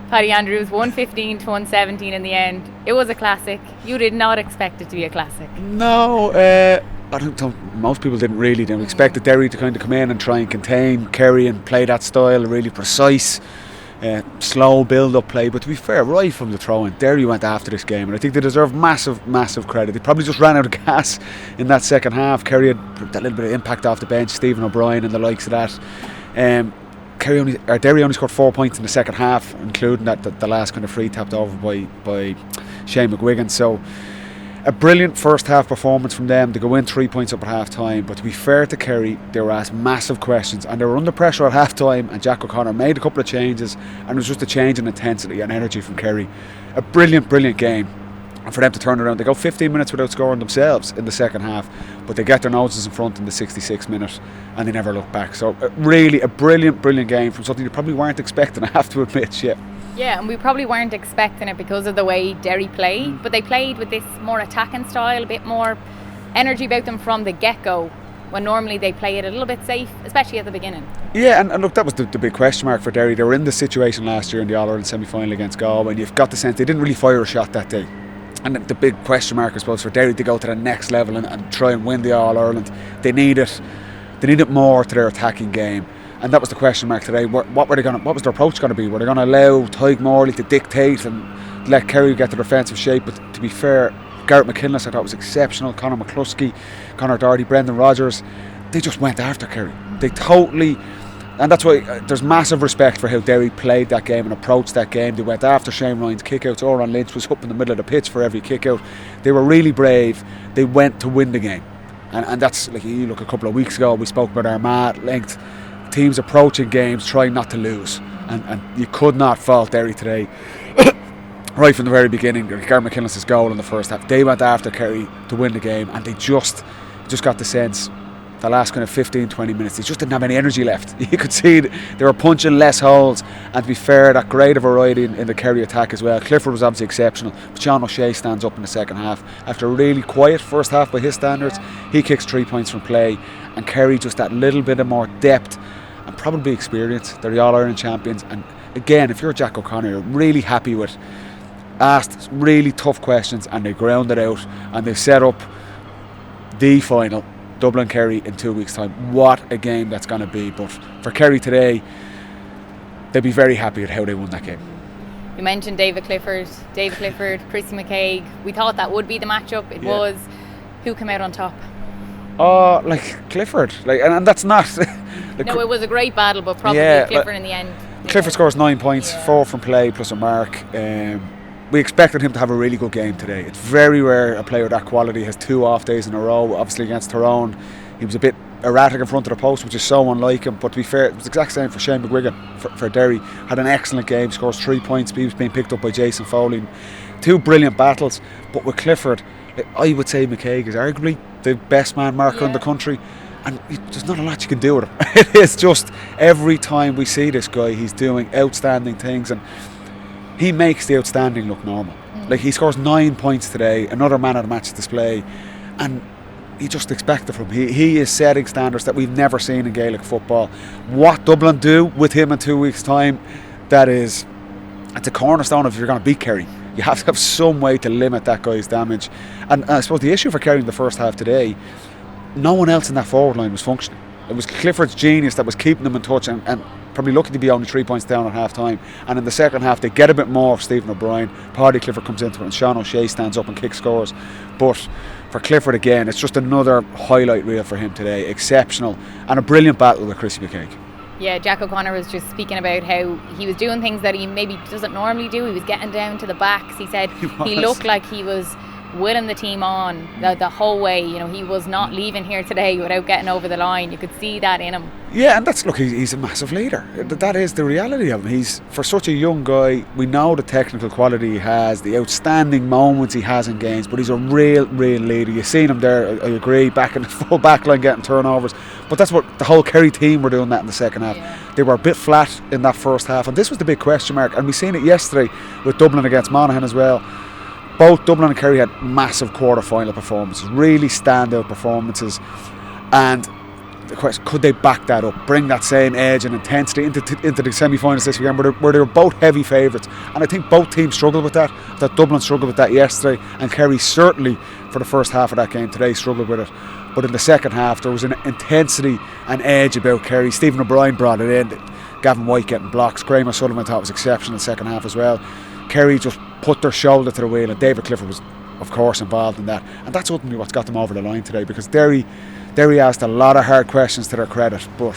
Paddy Andrews 115 to 117 in the end. It was a classic. You did not expect it to be a classic. No, I don't think most people didn't really. They expected Derry to kind of come in and try and contain Kerry and play that style, really precise, slow build-up play. But to be fair, right from the throw-in, Derry went after this game, and I think they deserve massive credit. They probably just ran out of gas in that second half. Kerry had that little bit of impact off the bench, Stephen O'Brien and the likes of that. Derry only scored 4 points in the second half, including the last kind of free tapped over by Shane McGuigan. So a brilliant first half performance from them. They go in 3 points up at half time, but to be fair to Kerry, they were asked massive questions and they were under pressure at half time, and Jack O'Connor made a couple of changes, and it was just a change in intensity and energy from Kerry. A brilliant game. And for them to turn around, they go 15 minutes without scoring themselves in the second half, but they get their noses in front in the 66th minute and they never look back. So really a brilliant game from something you probably weren't expecting, I have to admit. Yeah, and we probably weren't expecting it because of the way Derry played, but they played with this more attacking style, a bit more energy about them from the get-go, when normally they play it a little bit safe, especially at the beginning. Yeah, and look, that was the big question mark for Derry. They were in this situation last year in the All-Ireland semi-final against Galway, and you've got the sense they didn't really fire a shot that day. And the big question mark, I suppose, for Derry to go to the next level and try and win the All-Ireland, they needed more to their attacking game. And that was the question mark today. What was their approach going to be? Were they going to allow Tadhg Morley to dictate and let Kerry get their defensive shape? But to be fair, Garrett McKinless I thought was exceptional. Conor McCluskey, Conor Doherty, Brendan Rodgers, they just went after Kerry. They totally... And that's why there's massive respect for how Derry played that game and approached that game. They went after Shane Ryan's kickouts. Oran Lynch was up in the middle of the pitch for every kickout. They were really brave. They went to win the game. And that's, like, you look a couple of weeks ago, we spoke about Armagh at length. Teams approaching games, trying not to lose. And you could not fault Derry today. Right from the very beginning, Gareth McKinless' goal in the first half. They went after Kerry to win the game, and they just got the sense the last kind of 15-20 minutes they just didn't have any energy left. You could see they were punching less holes, and to be fair, that great variety in the Kerry attack as well. Clifford was obviously exceptional, but Sean O'Shea stands up in the second half after a really quiet first half by his standards. He kicks 3 points from play, and Kerry just that little bit of more depth and probably experience. They're the All-Ireland champions, and again, if you're Jack O'Connor, you're really happy with asked really tough questions, and they ground it out, and they set up the final, Dublin Kerry in 2 weeks' time. What a game that's going to be. But for Kerry today, they'll be very happy with how they won that game. You mentioned David Clifford, Christy McCaig. We thought that would be the matchup. It was. Who came out on top? Oh, Clifford. And that's not... No, it was a great battle, but probably Clifford in the end. Clifford scores 9 points, 4 from play plus a mark. We expected him to have a really good game today. It's very rare a player of that quality has 2 off days in a row. Obviously against Tyrone, he was a bit erratic in front of the post, which is so unlike him. But to be fair, it was the exact same for Shane McGuigan for Derry. Had an excellent game, scores 3 points. He was being picked up by Jason Foley. 2 brilliant battles. But with Clifford, I would say McCaig is arguably the best man marker in the country. And there's not a lot you can do with him. It is just every time we see this guy, he's doing outstanding things, and he makes the outstanding look normal. He scores 9 points today, another man of the match display, and you just expect it from him. He is setting standards that we've never seen in Gaelic football. What Dublin do with him in 2 weeks' time, it's a cornerstone if you're going to beat Kerry. You have to have some way to limit that guy's damage. And I suppose the issue for Kerry in the first half today, no one else in that forward line was functioning. It was Clifford's genius that was keeping them in touch and probably lucky to be only 3 points down at half time. And in the second half they get a bit more of Stephen O'Brien. Paddy Clifford comes into it and Sean O'Shea stands up and kicks scores. But for Clifford again, it's just another highlight reel for him today. Exceptional, and a brilliant battle with Christy McCaig. Yeah, Jack O'Connor was just speaking about how he was doing things that he maybe doesn't normally do. He was getting down to the backs. He said he looked like he was willing the team on the whole way. He was not leaving here today without getting over the line. You could see that in him. Yeah, and he's a massive leader. That is the reality of him. He's, for such a young guy, we know the technical quality he has, the outstanding moments he has in games, but he's a real leader. You've seen him there, I agree, back in the full back line getting turnovers, but that's what the whole Kerry team were doing that in the second half. Yeah. They were a bit flat in that first half, and this was the big question mark, and we seen it yesterday with Dublin against Monaghan as well. Both Dublin and Kerry had massive quarter-final performances, really standout performances, and the question, could they back that up, bring that same edge and intensity into the semi-finals this weekend, where they were both heavy favourites? And I think both teams struggled with that. That Dublin struggled with that yesterday, and Kerry certainly for the first half of that game today struggled with it. But in the second half there was an intensity and edge about Kerry. Stephen O'Brien brought it in, Gavin White getting blocks, Graham O'Sullivan thought was exceptional in the second half as well. Kerry just put their shoulder to the wheel, and David Clifford was of course involved in that, and that's ultimately what's got them over the line today, because Derry asked a lot of hard questions to their credit, but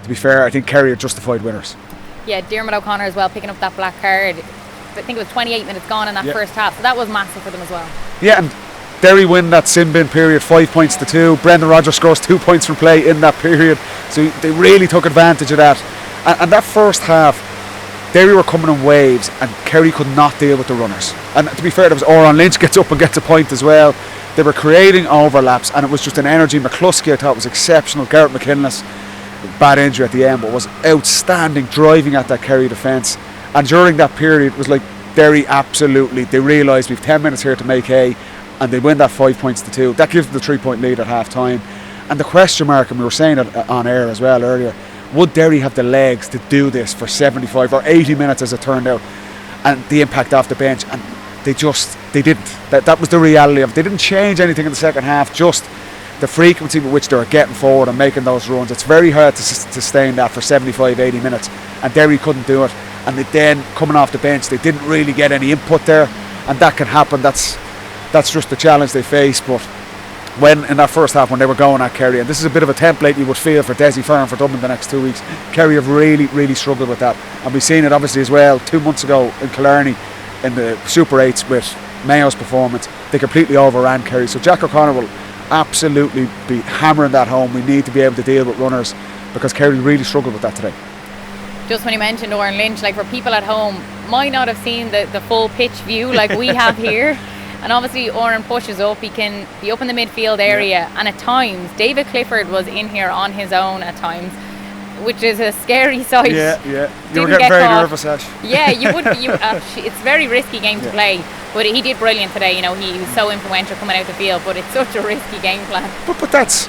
to be fair, I think Kerry are justified winners. Yeah, Dermot O'Connor as well picking up that black card. I think it was 28 minutes gone in that first half, so that was massive for them as well. Yeah, and Derry win that sin bin period 5 points to 2. Brendan Rodgers scores 2 points from play in that period, so they really took advantage of that. And that first half, Derry were coming in waves and Kerry could not deal with the runners. And to be fair, there was Oran Lynch gets up and gets a point as well. They were creating overlaps, and it was just an energy. McCluskey I thought was exceptional. Garrett McKinless, bad injury at the end, but was outstanding driving at that Kerry defence. And during that period it was like Derry absolutely, they realised we've 10 minutes here to make hay, and they win that 5 points to 2. That gives them the 3-point lead at half time. And the question mark, and we were saying it on air as well earlier, would Derry have the legs to do this for 75 or 80 minutes as it turned out, and the impact off the bench? And they didn't. That was the reality of it. They didn't change anything in the second half, just the frequency with which they were getting forward and making those runs. It's very hard to sustain that for 75, 80 minutes, and Derry couldn't do it. And then coming off the bench, they didn't really get any input there, and that can happen. That's just the challenge they face. But when in that first half, when they were going at Kerry, and this is a bit of a template you would feel for Desi Farr and for Dublin the next 2 weeks, Kerry have really, really struggled with that. And we've seen it obviously as well 2 months ago in Killarney in the Super 8s with Mayo's performance. They completely overran Kerry. So Jack O'Connor will absolutely be hammering that home. We need to be able to deal with runners, because Kerry really struggled with that today. Just when you mentioned Oran Lynch, like for people at home might not have seen the full pitch view like we have here. And obviously Oran pushes up, he can be up in the midfield area, and at times David Clifford was in here on his own at times, which is a scary sight. Yeah. You were getting very nervous, Ash. Yeah, you would. It's a very risky game to play, but he did brilliant today. You know, he was so influential coming out the field, but it's such a risky game plan. But that's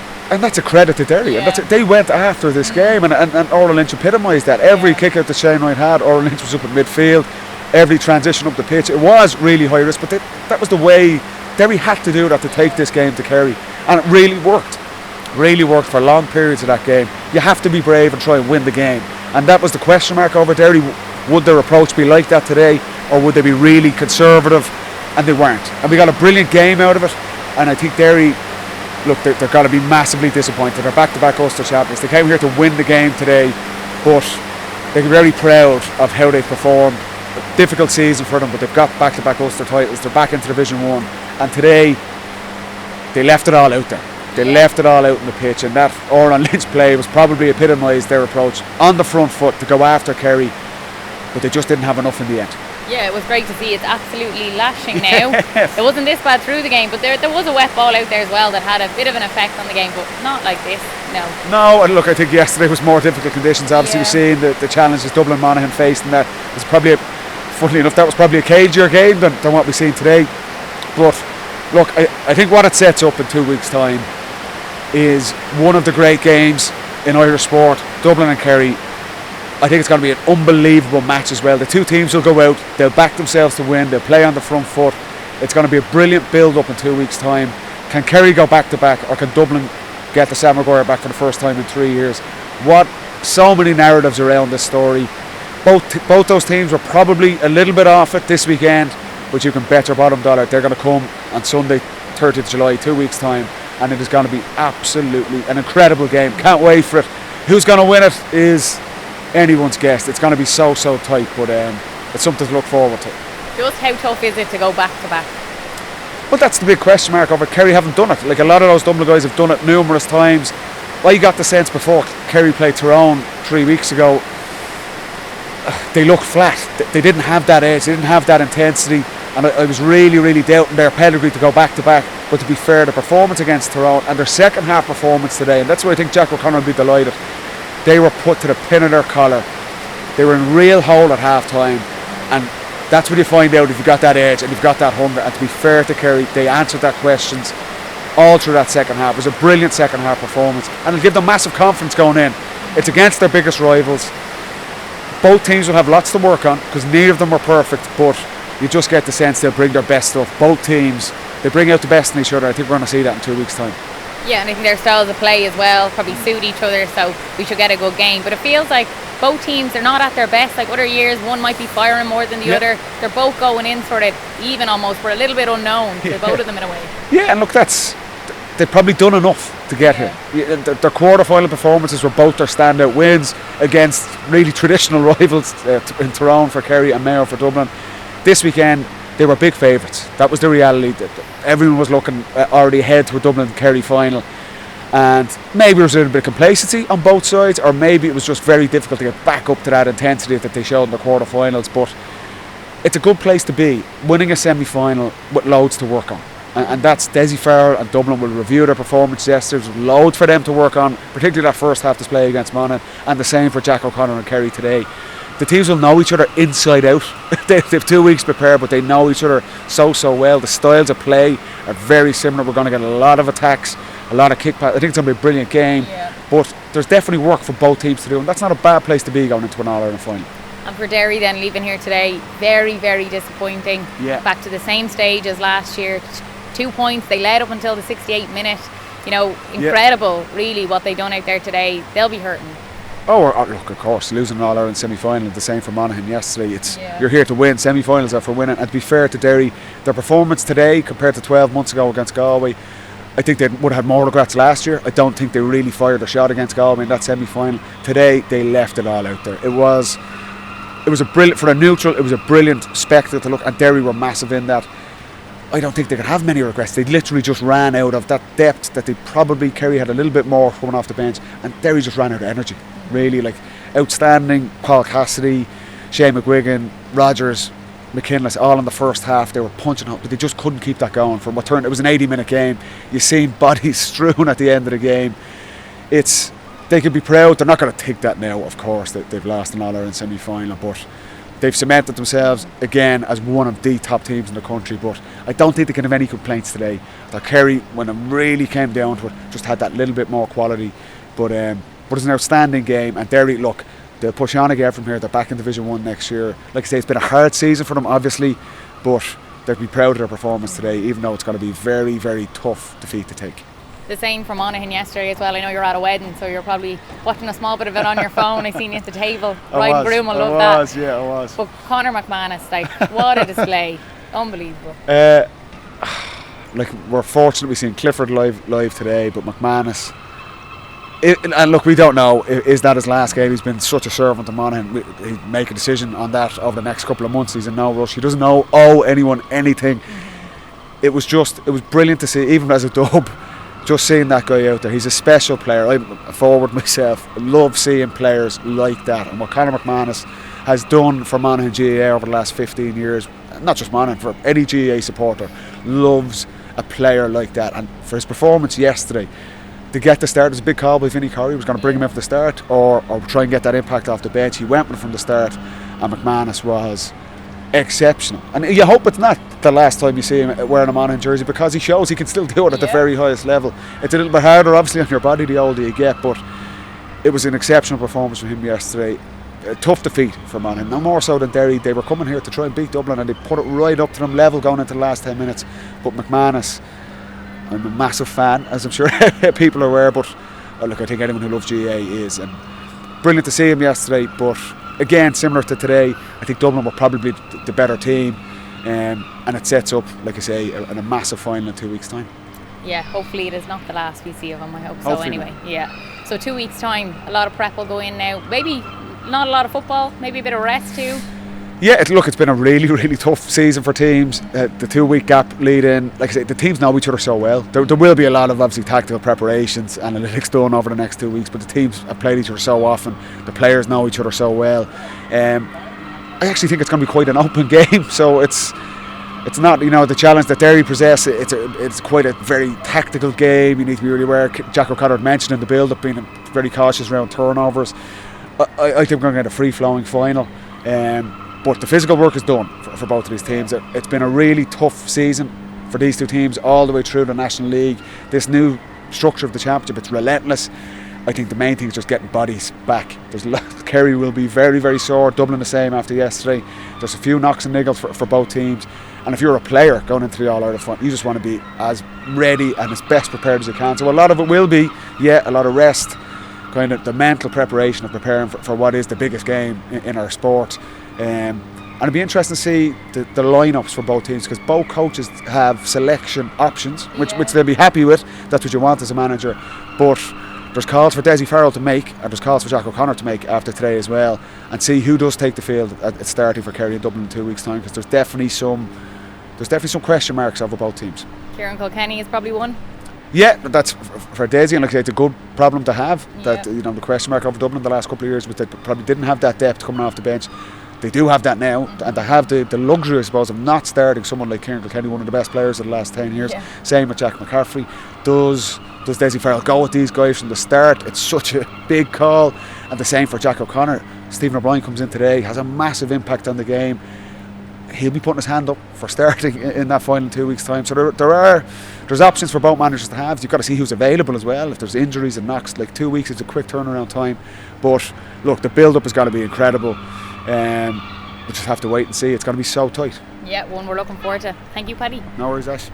a credit to Derry. Yeah. And they went after this game, and Oran Lynch epitomised that. Every kick out that Shane Wright had, Oran Lynch was up in midfield. Every transition up the pitch, it was really high risk, but that was the way Derry had to do that to take this game to Kerry, and it really worked for long periods of that game. You have to be brave and try and win the game, and that was the question mark over Derry. Would their approach be like that today, or would they be really conservative? And they weren't, and we got a brilliant game out of it. And I think Derry, look, they're going to be massively disappointed. They're back-to-back Ulster champions. They came here to win the game today, but they're very proud of how they've performed. Difficult season for them, but they've got back-to-back Ulster titles. They're back into Division 1, and today they left it all out there. They left it all out in the pitch, and that Oran Lynch play was probably epitomised their approach on the front foot to go after Kerry, but they just didn't have enough in the end. Yeah, it was great to see. It's absolutely lashing now. It wasn't this bad through the game, but there was a wet ball out there as well that had a bit of an effect on the game, but not like this, No, and look, I think yesterday was more difficult conditions. Obviously we've seen the challenges Dublin Monaghan faced, and that was probably funnily enough, that was probably a cagier game than what we've seen today. But look, I think what it sets up in 2 weeks' time is one of the great games in Irish sport, Dublin and Kerry. I think it's going to be an unbelievable match as well. The two teams will go out, they'll back themselves to win, they'll play on the front foot. It's going to be a brilliant build-up in 2 weeks' time. Can Kerry go back-to-back, or can Dublin get the Sam Maguire back for the first time in 3 years? So many narratives around this story. Both those teams were probably a little bit off it this weekend, but you can bet your bottom dollar they're going to come on Sunday, 30th July, 2 weeks' time, and it is going to be absolutely an incredible game. Can't wait for it. Who's going to win it is anyone's guess. It's going to be so tight, but it's something to look forward to. Just how tough is it to go back to back? Well, that's the big question mark of it. Kerry haven't done it. Like, a lot of those Dublin guys have done it numerous times. I got the sense before Kerry played Tyrone 3 weeks ago, they looked flat. They didn't have that edge, they didn't have that intensity, and I was really doubting their pedigree to go back to back. But to be fair, the performance against Tyrone and their second half performance today, and that's why I think Jack O'Connor will be delighted, they were put to the pin of their collar. They were in real hole at half time, and that's when you find out if you've got that edge and you've got that hunger. And to be fair to Kerry, they answered that questions all through that second half. It was a brilliant second half performance, and it'll give them massive confidence going in. It's against their biggest rivals. Both teams will have lots to work on because neither of them are perfect, but you just get the sense they'll bring their best stuff. Both teams, they bring out the best in each other. I think we're going to see that in 2 weeks' time. Yeah, and I think their styles of play as well probably suit each other, so we should get a good game. But it feels like both teams, they're not at their best. Like other years, one might be firing more than the other. They're both going in sort of even almost. We're a little bit unknown to both of them in a way. Yeah, and look, they've probably done enough to get here. Their quarter-final performances were both their standout wins against really traditional rivals in Tyrone for Kerry and Mayo for Dublin. This weekend, they were big favourites. That was the reality. Everyone was looking already ahead to a Dublin-Kerry final. And maybe there was a little bit of complacency on both sides, or maybe it was just very difficult to get back up to that intensity that they showed in the quarter-finals. But it's a good place to be, winning a semi-final with loads to work on. And that's Dessie Farrell and Dublin will review their performance yesterday. There's loads for them to work on, particularly that first half display against Monaghan, and the same for Jack O'Connor and Kerry today. The teams will know each other inside out. They've 2 weeks prepared, but they know each other so well. The styles of play are very similar. We're going to get a lot of attacks, a lot of kick pass. I think it's going to be a brilliant game, but there's definitely work for both teams to do, and that's not a bad place to be going into an All-Ireland final. And for Derry then, leaving here today, very, very disappointing. Back to the same stage as last year. 2 points, they led up until the 68th minute. Incredible, really, what they done out there today. They'll be hurting. Look, of course, losing an All-Ireland semi-final, the same for Monaghan yesterday. You're here to win. Semi-finals are for winning. And to be fair to Derry, their performance today compared to 12 months ago against Galway, I think they would have had more regrets last year. I don't think they really fired a shot against Galway in that semi-final. Today, they left it all out there. It was a brilliant, for a neutral, it was a brilliant spectacle to look, and Derry were massive in that. I don't think they could have many regrets. They literally just ran out of that depth that they probably, Kerry had a little bit more coming off the bench, and Derry just ran out of energy. Really, like, outstanding. Paul Cassidy, Shane McGuigan, Rogers, McKinless, all in the first half. They were punching up, but they just couldn't keep that going. From what turned, it was an 80-minute game. You've seen bodies strewn at the end of the game. They could be proud. They're not going to take that now, of course, that they've lost an All-Ireland semi-final, but they've cemented themselves again as one of the top teams in the country. But I don't think they can have any complaints today. That Kerry, when it really came down to it, just had that little bit more quality. But it's an outstanding game, and Derry, look, they'll push on again from here. They're back in Division 1 next year. Like I say, it's been a hard season for them, obviously, but they'll be proud of their performance today, even though it's going to be a very, very tough defeat to take. The same for Monaghan yesterday as well. I know you're at a wedding, so you're probably watching a small bit of it on your phone. I seen you at the table. Bride and groom will love that. I was. But Conor McManus, like, what a display. Unbelievable. We're fortunate we've seen Clifford live today, but McManus, and look, we don't know, is that his last game? He's been such a servant to Monaghan. He'll make a decision on that over the next couple of months. He's in no rush. He doesn't owe anyone anything. It was brilliant to see, even as a dub, just seeing that guy out there. He's a special player. I'm a forward myself. I love seeing players like that. And what Conor McManus has done for Monaghan GAA over the last 15 years, not just Monaghan, for any GAA supporter, loves a player like that. And for his performance yesterday, to get the start, it was a big call by Vinnie Corey. He was going to bring him in for the start or try and get that impact off the bench. He went with him from the start, and McManus was exceptional. And you hope it's not the last time you see him wearing a Monaghan jersey, because he shows he can still do it at the very highest level. It's a little bit harder, obviously, on your body the older you get, but it was an exceptional performance from him yesterday. A tough defeat for Monaghan, no more so than Derry. They were coming here to try and beat Dublin, and they put it right up to them level going into the last 10 minutes. But McManus, I'm a massive fan, as I'm sure people are aware, but look, I think anyone who loves GAA is, and brilliant to see him yesterday. But again, similar to today, I think Dublin were probably the better team, and it sets up, like I say, a massive final in 2 weeks' time. Yeah, hopefully it is not the last we see of him. I hope so. Hopefully anyway. Yeah. So 2 weeks' time, a lot of prep will go in now. Maybe not a lot of football, maybe a bit of rest too. Yeah, it's been a really, really tough season for teams. The 2 week gap lead in, like I say, the teams know each other so well. There will be a lot of obviously tactical preparations, analytics done over the next 2 weeks, but the teams have played each other so often. The players know each other so well. I actually think it's going to be quite an open game. So it's not, the challenge that Derry possess. It's quite a very tactical game. You need to be really aware. Jack O'Connor mentioned in the build-up being very cautious around turnovers. I think we're going to get a free-flowing final. But the physical work is done for both of these teams. It's been a really tough season for these two teams all the way through the National League. This new structure of the championship, it's relentless. I think the main thing is just getting bodies back. Kerry will be very, very sore. Dublin the same after yesterday. There's a few knocks and niggles for both teams. And if you're a player going into the All-Ireland front, you just want to be as ready and as best prepared as you can. So a lot of it will be, a lot of rest, kind of the mental preparation of preparing for what is the biggest game in our sport. And it'd be interesting to see the lineups for both teams, because both coaches have selection options, which they'll be happy with. That's what you want as a manager. But there's calls for Dessie Farrell to make, and there's calls for Jack O'Connor to make after today as well, and see who does take the field at starting for Kerry and Dublin in 2 weeks' time, because there's definitely some question marks over both teams. Kieran Kilkenny is probably one. Yeah, that's for Dessie, and like I say, it's a good problem to have. That the question mark over Dublin the last couple of years, but they probably didn't have that depth coming off the bench. They do have that now, and they have the luxury, I suppose, of not starting someone like Kieran Kilkenny, one of the best players of the last 10 years. Same with Jack McCaffrey. Does Dessie Farrell go with these guys from the start? It's such a big call. And the same for Jack O'Connor. Stephen O'Brien comes in today, has a massive impact on the game. He'll be putting his hand up for starting in that final 2 weeks' time. So there's options for both managers to have. You've got to see who's available as well. If there's injuries and knocks, like 2 weeks is a quick turnaround time. But look, the build-up has got to be incredible. We just have to wait and see. It's going to be so tight. Yeah, one we're looking forward to. Thank you, Paddy. No worries, Ash.